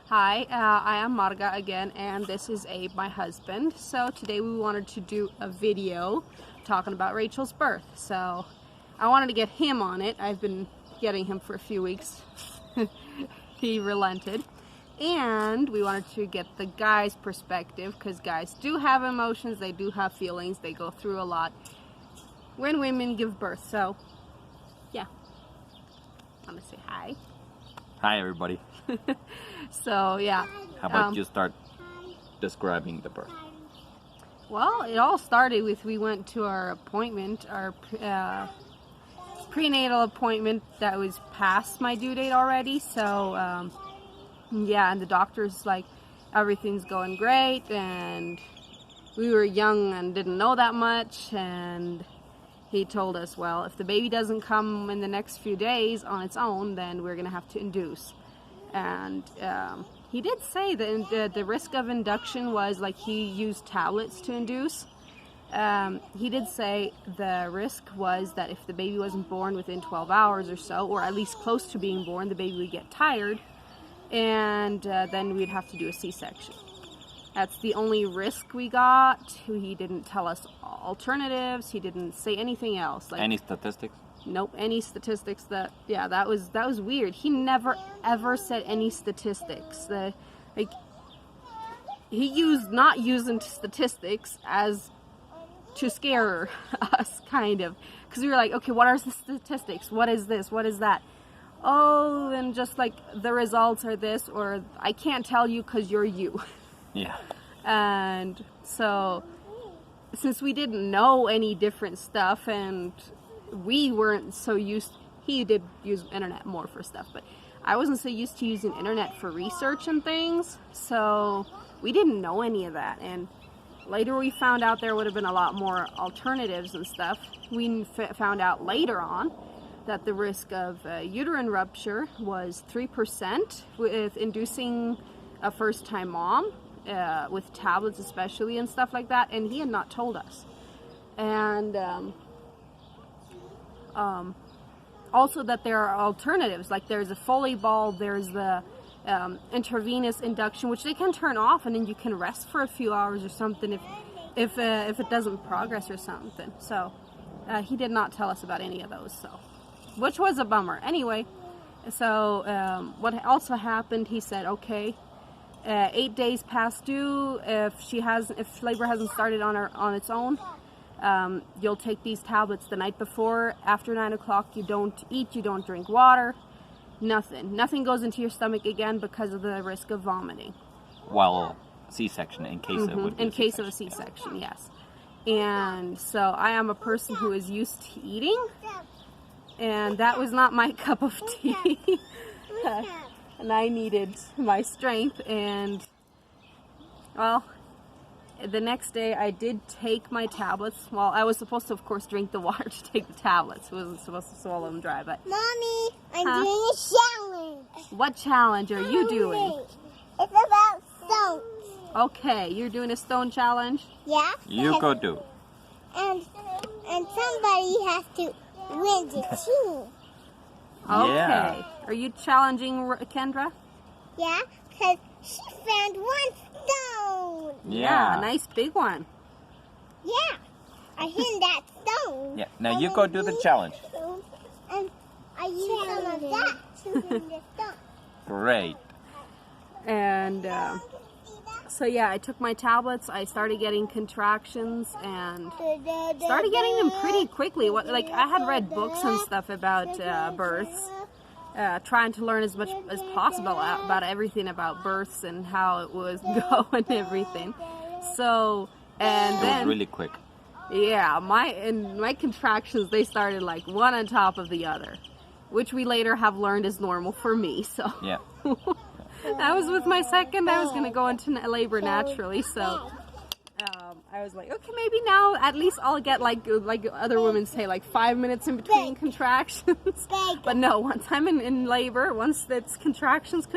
Hi, I am Marga again, and this is Abe, my husband. So today we wanted to do a video talking about Rachel's birth. So I wanted to get him on it. I've been getting him for a few weeks. He relented. And we wanted to get the guy's perspective, because guys do have emotions, they do have feelings, they go through a lot when women give birth. So yeah, I want to say hi. Hi everybody. So yeah. How about you start describing the birth? Well, it all started with, we went to our appointment, our prenatal appointment that was past my due date already. So yeah, and the doctor's like, everything's going great, and we were young and didn't know that much, and he told us, well, if the baby doesn't come in the next few days on its own, then we're gonna have to induce. And he did say that the risk of induction was, like, he used tablets to induce. He did say the risk was that if the baby wasn't born within 12 hours or so, or at least close to being born, the baby would get tired, and then we'd have to do a C-section. That's the only risk we got. He didn't tell us alternatives. He didn't say anything else. Like, any statistics? Nope, any statistics. That was weird. He never ever said any statistics. Like, he not using statistics as to scare us, kind of, because we were like, okay, what are the statistics? What is this? What is that? Oh, and just like, the results are this, or I can't tell you because you're you. Yeah. And so, since we didn't know any different stuff, and we weren't so used, he did use internet more for stuff, but I wasn't so used to using internet for research and things, so we didn't know any of that. And later we found out there would have been a lot more alternatives and stuff. We found out later on that the risk of uterine rupture was 3% with inducing a first-time mom, with tablets especially and stuff like that, and he had not told us. And also that there are alternatives, like there's a Foley ball, there's the intravenous induction, which they can turn off, and then you can rest for a few hours or something if it doesn't progress or something. So he did not tell us about any of those, so, which was a bummer. Anyway, so what also happened, he said, okay, 8 days past due, if labor hasn't started on its own, you'll take these tablets the night before. After 9 o'clock, you don't eat, you don't drink water, nothing goes into your stomach again because of the risk of vomiting. While C-section, in case it would be in case of a C-section, yes. And so I am a person who is used to eating, and that was not my cup of tea. And I needed my strength, and well, the next day I did take my tablets. Well, I was supposed to, of course, drink the water to take the tablets. I wasn't supposed to swallow them dry, but... Mommy, I'm doing a challenge. What challenge are you doing? It's about stones. Okay, you're doing a stone challenge? Yeah. You go do. And somebody has to win the team. Okay. Yeah. Are you challenging Kendra? Yeah, because she found one stone. Yeah. Nice big one. Yeah, I hit that stone. Yeah. Now you go do the challenge. And I used some of that to win the stone. Great. And so yeah, I took my tablets, I started getting contractions, and started getting them pretty quickly. Like, I had read books and stuff about births, trying to learn as much as possible about everything about births and how it was going and everything. So, and then... It was really quick. Yeah, my contractions, they started like one on top of the other, which we later have learned is normal for me, so... Yeah. That was with my second. I was going to go into labor naturally, so I was like, okay, maybe now at least I'll get like other women say, like 5 minutes in between contractions. But no, once I'm in labor, once it's contractions, 2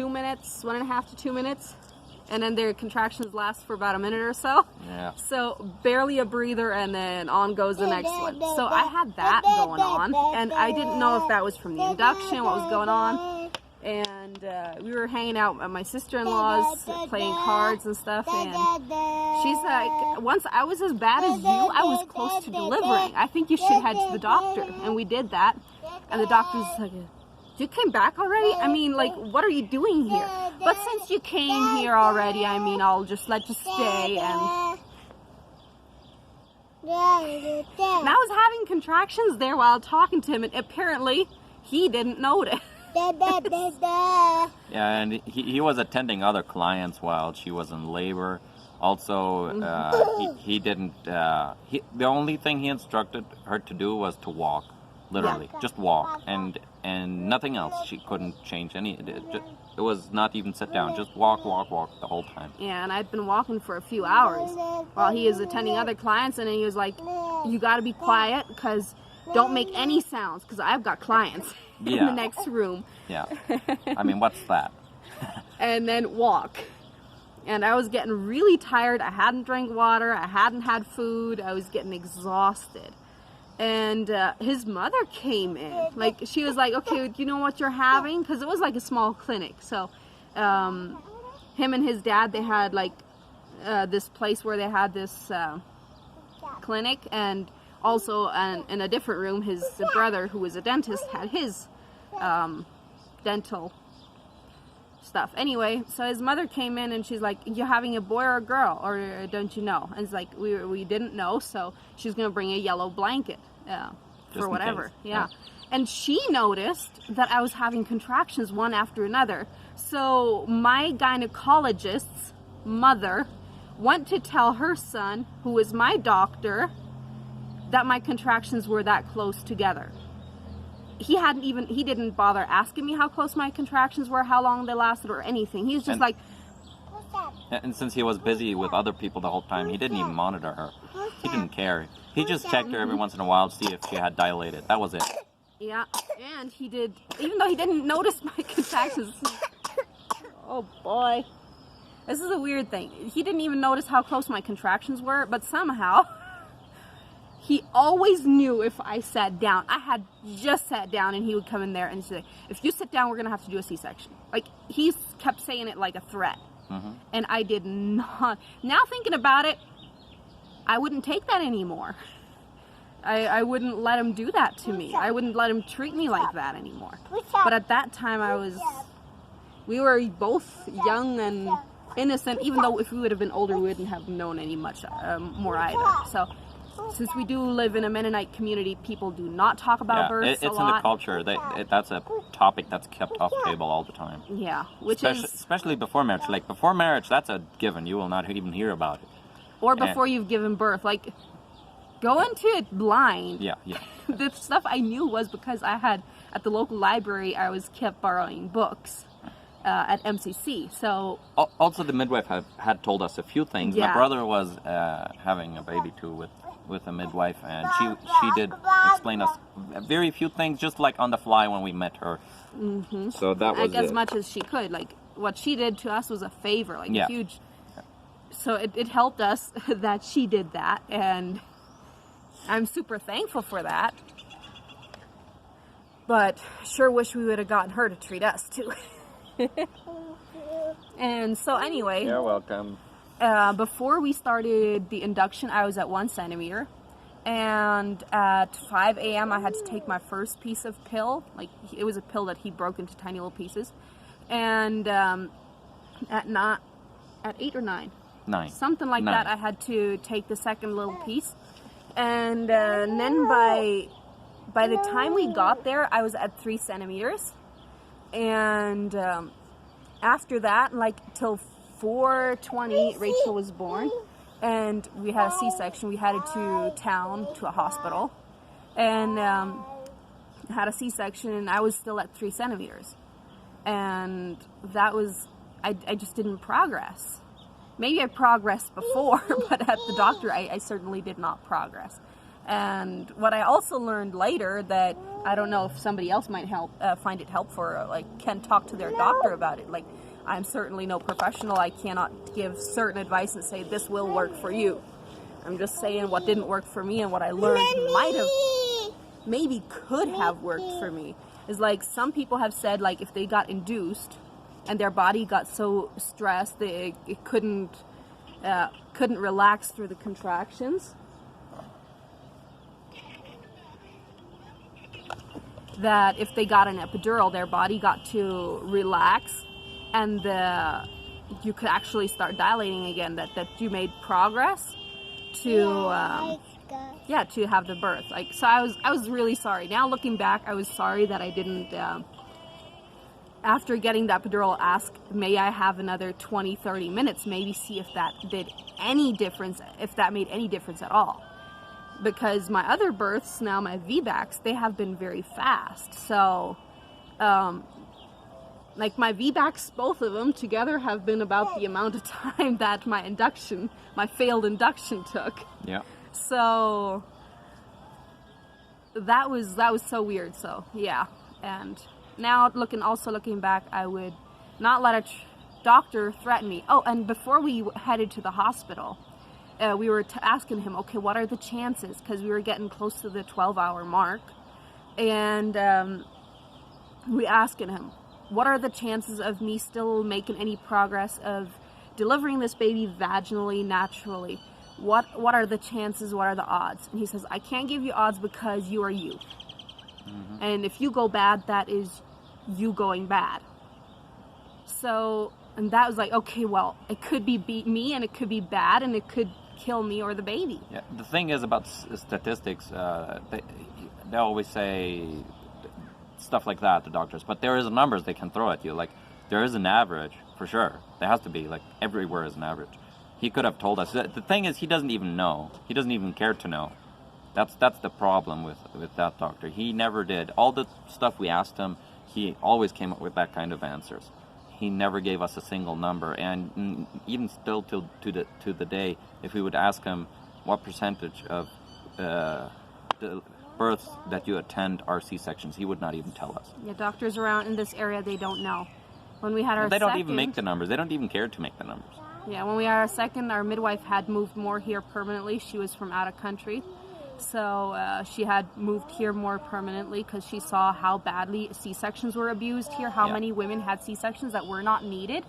minutes, 1.5 to 2 minutes, and then their contractions last for about a minute or so. Yeah. So barely a breather, and then on goes the next one. So I had that going on, and I didn't know if that was from the induction, what was going on. And we were hanging out at my sister-in-law's, playing cards and stuff, and she's like, once I was as bad as you, I was close to delivering. I think you should head to the doctor. And we did that. And the doctor's like, you came back already? I mean, like, what are you doing here? But since you came here already, I mean, I'll just let you stay. And I was having contractions there while talking to him, and apparently he didn't notice. Yeah, and he was attending other clients while she was in labor. Also, he didn't. The only thing he instructed her to do was to walk, literally, just walk, and nothing else. She couldn't change any. It was not even sit down. Just walk the whole time. Yeah, and I'd been walking for a few hours while he was attending other clients, and then he was like, "You got to be quiet, because don't make any sounds, because I've got clients." In the next room. Yeah. I mean, what's that? And then walk. And I was getting really tired. I hadn't drank water. I hadn't had food. I was getting exhausted. And his mother came in. Like, she was like, okay, do you know what you're having? Because it was like a small clinic. So him and his dad, they had like this place where they had this clinic, and also in a different room, his brother, who was a dentist, had his dental stuff. Anyway, so his mother came in, and she's like, you having a boy or a girl, or don't you know? And it's like, we didn't know, so she's going to bring a yellow blanket for whatever. Yeah. And she noticed that I was having contractions one after another. So my gynecologist's mother went to tell her son, who was my doctor, that my contractions were that close together. He didn't bother asking me how close my contractions were, how long they lasted, or anything. He was just like... And since he was busy with other people the whole time, he didn't even monitor her. He didn't care. He just checked her every once in a while to see if she had dilated. That was it. Yeah, and he did, even though he didn't notice my contractions. Oh boy. This is a weird thing. He didn't even notice how close my contractions were, but somehow... he always knew if I sat down. I had just sat down, and he would come in there and say, if you sit down, we're going to have to do a C-section. Like, he kept saying it like a threat. Mm-hmm. And I did not. Now thinking about it, I wouldn't take that anymore. I wouldn't let him do that to me. I wouldn't let him treat me like that anymore. But at that time, we were both young and innocent, even though if we would have been older, we wouldn't have known any much more either. So... since we do live in a Mennonite community, people do not talk about births it's a lot. in the culture. That's a topic that's kept off the table all the time. Yeah, especially before marriage. Like, before marriage, that's a given. You will not even hear about it. Or before you've given birth. Like, go into it blind. Yeah. The stuff I knew was because I had, at the local library, I was kept borrowing books at MCC. So also, the midwife had told us a few things. Yeah. My brother was having a baby too with a midwife, and she did explain us very few things, just like on the fly when we met her. Mm-hmm. So that was as much as she could. Like, what she did to us was a favor, like a huge. So it helped us that she did that, and I'm super thankful for that. But sure wish we would have gotten her to treat us too. And so anyway, you're welcome. Before we started the induction, I was at 1 centimeter, and at 5 a.m. I had to take my first piece of pill. Like, it was a pill that he broke into tiny little pieces. And at 8 or 9, something like that, I had to take the second little piece. And then by the time we got there, I was at 3 centimeters. And after that, like till 4:20, Rachel was born, and we had a C-section. We headed to town to a hospital, and had a C-section, and I was still at 3 centimeters, and that was I just didn't progress. Maybe I progressed before, but at the doctor, I certainly did not progress. And what I also learned later, that I don't know if somebody else might find it helpful, or like can talk to their doctor about it. Like, I'm certainly no professional. I cannot give certain advice and say this will work for you. I'm just saying what didn't work for me and what I learned maybe could have worked for me. is like some people have said like if they got induced and their body got so stressed it couldn't relax through the contractions, that if they got an epidural, their body got to relax and you could actually start dilating again, that you made progress to to have the birth. Like, so I was really sorry. Now looking back, I was sorry that I didn't after getting the epidural ask, may I have another 20-30 minutes, maybe see if that did any difference, if that made any difference at all. Because my other births, now my VBACs, they have been very fast. So, like my VBACs, both of them together have been about the amount of time that my failed induction took. Yeah. So, that was so weird. So, yeah. And now looking back, I would not let a doctor threaten me. Oh, and before we headed to the hospital, we were asking him, okay, what are the chances? Because we were getting close to the 12-hour mark. And we asking him, what are the chances of me still making any progress of delivering this baby vaginally, naturally? What are the chances? What are the odds? And he says, I can't give you odds because you are you. Mm-hmm. And if you go bad, that is you going bad. So, and that was like, okay, well, it could be me and it could be bad and it could kill me or the baby. Yeah, the thing is about statistics, they always say stuff like that, the doctors, but there is numbers they can throw at you. Like, there is an average, for sure. There has to be, like, everywhere is an average. He could have told us. The thing is, he doesn't even know. He doesn't even care to know. That's the problem with that doctor. He never did. All the stuff we asked him, he always came up with that kind of answers. He never gave us a single number, and even still to the day, if we would ask him what percentage of the births that you attend are C-sections, he would not even tell us. Yeah, doctors around in this area, they don't know. When we had our They don't even make the numbers. They don't even care to make the numbers. Yeah, when we had our second, our midwife had moved more here permanently. She was from out of country. So she had moved here more permanently because she saw how badly C-sections were abused here, how many women had C-sections that were not needed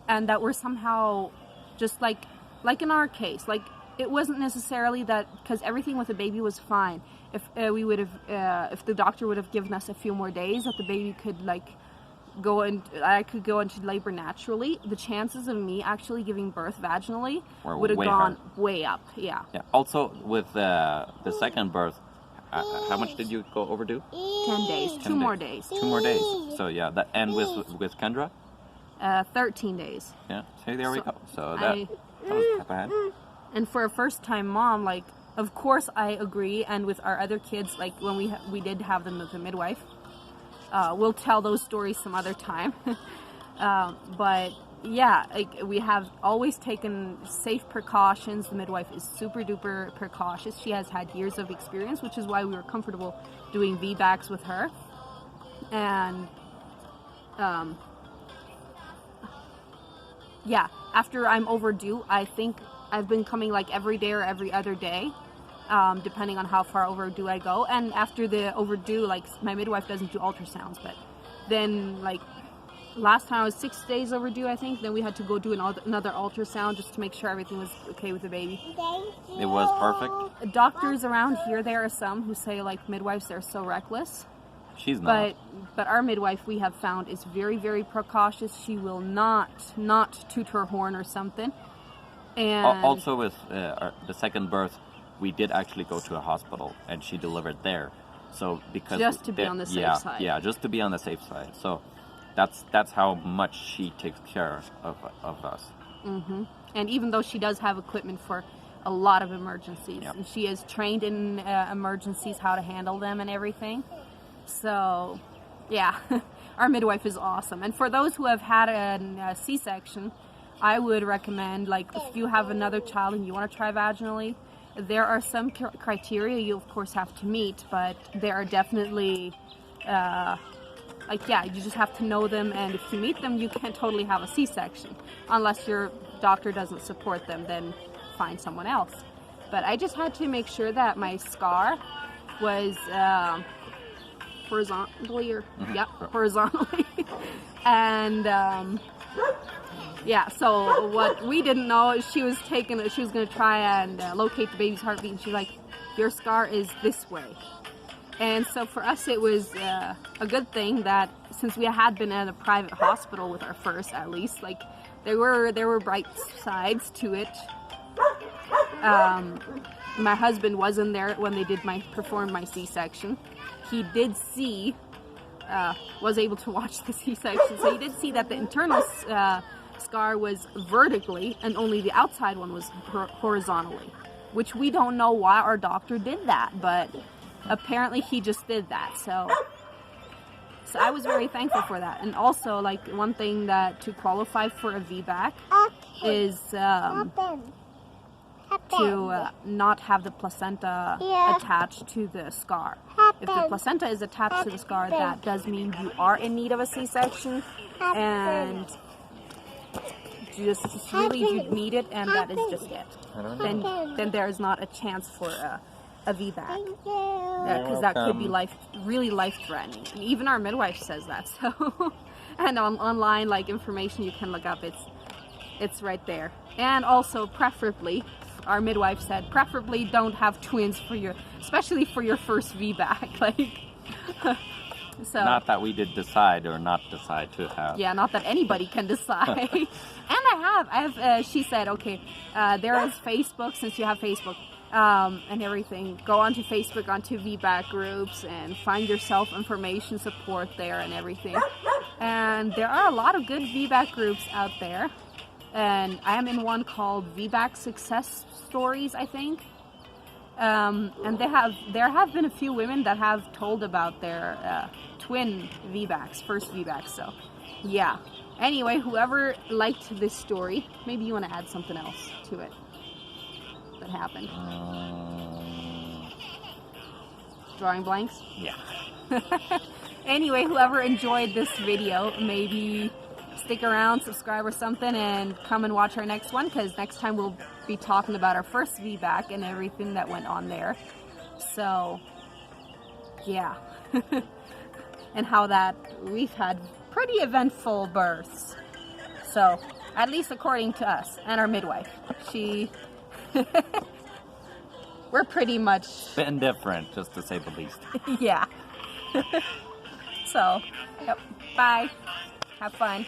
and that were somehow just like in our case, like it wasn't necessarily that, because everything with the baby was fine. If we would have, if the doctor would have given us a few more days that the baby could I could go into labor naturally, the chances of me actually giving birth vaginally would have gone way up. Yeah. Yeah. Also, with the second birth, how much did you go overdue? 10 days. 2 more days. 2 more days. So yeah, and with Kendra? 13 days. Yeah. So there we go. So that was bad. And for a first-time mom, like, of course I agree. And with our other kids, like when we did have them with a midwife. We'll tell those stories some other time. But yeah, like, we have always taken safe precautions. The midwife is super duper precautious. She has had years of experience, which is why we were comfortable doing VBACs with her. And yeah, after I'm overdue, I think I've been coming like every day or every other day. Depending on how far overdue I go. And after the overdue, like, my midwife doesn't do ultrasounds, but then, like, last time I was 6 days overdue, I think, then we had to go do another ultrasound just to make sure everything was okay with the baby. It was perfect? Doctors around here, there are some who say, like, midwives, they're so reckless. She's not. But our midwife, we have found, is very, very precautious. She will not toot her horn or something. And also with the second birth, we did actually go to a hospital, and she delivered there. So because just to be on the safe side. Yeah, just to be on the safe side. So that's how much she takes care of us. Mm-hmm. And even though she does have equipment for a lot of emergencies, and she is trained in emergencies, how to handle them and everything. So, yeah, our midwife is awesome. And for those who have had a C-section, I would recommend, like, if you have another child and you want to try vaginally, there are some criteria you, of course, have to meet, but there are definitely, you just have to know them, and if you meet them, you can totally have a C-section. Unless your doctor doesn't support them, then find someone else. But I just had to make sure that my scar was horizontally, or horizontally. And yeah, so what we didn't know is she was going to try and locate the baby's heartbeat, and she's like, your scar is this way. And so for us, it was a good thing that since we had been at a private hospital with our first, at least, like there were bright sides to it. My husband wasn't there when they performed my C-section. He did see, was able to watch the C-section, so he did see that the internal scar was vertically and only the outside one was horizontally, which we don't know why our doctor did that, but apparently he just did that. So I was very thankful for that. And also, like, one thing that to qualify for a VBAC is to not have the placenta attached to the scar. If the placenta is attached to the scar, that does mean you are in need of a C-section, and just really you need it, and that is just it. Then there is not a chance for a VBAC, because that could be really life-threatening. And even our midwife says that. So, and online, like, information you can look up, it's right there. And also, preferably, our midwife said, preferably don't have twins especially for your first VBAC. Like, so. Not that we did decide or not decide to have. Yeah, not that anybody can decide. And I have. She said, okay, there is Facebook, since you have Facebook. And everything, go onto Facebook, onto VBAC groups, and find yourself information support there and everything. And there are a lot of good VBAC groups out there, and I am in one called VBAC Success Stories, I think. And there have been a few women that have told about their twin VBACs, first VBACs. So yeah, anyway, whoever liked this story, maybe you want to add something else to it that happened. Drawing blanks? Yeah. Anyway, whoever enjoyed this video, maybe stick around, subscribe or something, and come and watch our next one, because next time we'll be talking about our first VBAC and everything that went on there. So, yeah. And how that we've had pretty eventful births. So, at least according to us and our midwife. We're pretty much been different, just to say the least. Yeah. So, yep. Bye. Have fun.